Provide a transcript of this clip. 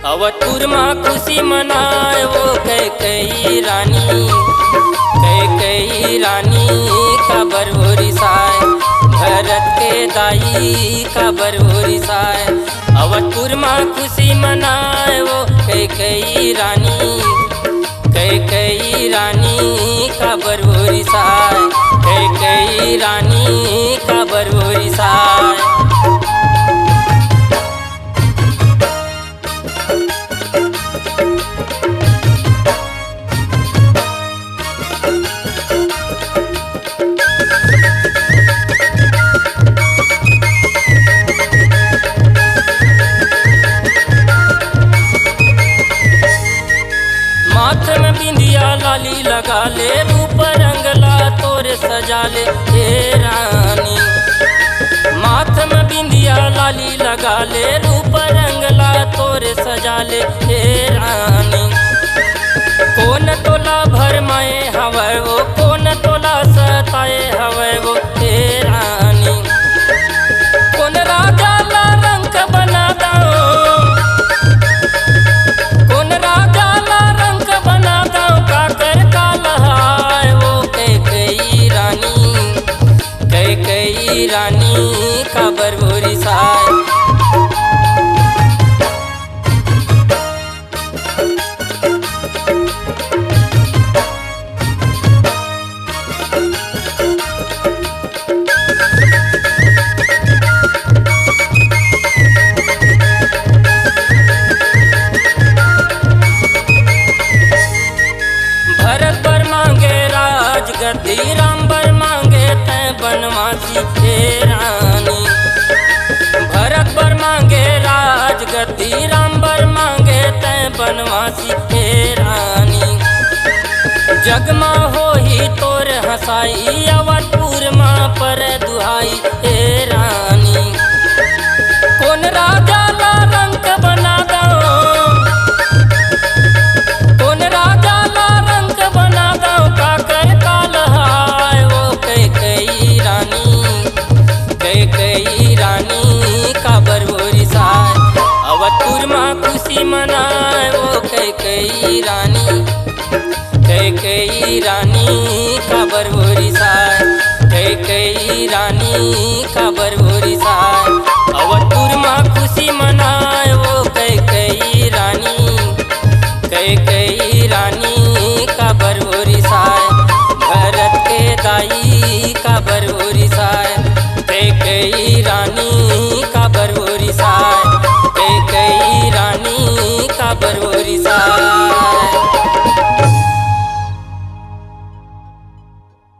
अवधपुर माँ खुशी मनाए वो कैकेयी रानी, कैकेयी रानी का बरहोरी साय, भरत के दाई का बरहोरी साय। अवधपुर माँ खुशी मनाए वो कैकेयी रानी, कैकेयी रानी का बरहोरी साय, कैकेयी रानी का बरहोरी साय। माथे में बिंदिया लाली लगा ले, रूप रंगला तोरे सजा ले हे रानी। माथे में बिंदिया लाली लगा ले, रूप रंगला तोरे सजा ले हे रानी। कौन तोला भरमाए हवै वो, कौन तोला सताए हवै वो हे रानी। कौन राजा ला रंग बना दो, कौन राजा ला रंग बना दो, काकर कालहाय वो कैकेयी रानी, कैकेयी रानी का बरहोरी साय। भरत बर मांगे राजगद्दी, राम बर मांगे तै बनवासी हे रानी। भरत बर मांगे राजगद्दी, राम बर मांगे तै बनवासी हे रानी। जगमा हो ही तोर हसाई, अवधपुर माँ पर दुहाई हे रानी। कौन राजा ला रंग बना दो, कौन राजा ला रंग बना दो, काकर कालहाय वो कैकेयी रानी, कैकेयी रानी का बरहोरी साय। अवधपुर माँ खुशी मनाए वो कैकेयी रानी, कैकेयी रानी का बरहोरी साय, कैकेयी रानी का बरहोरी साय।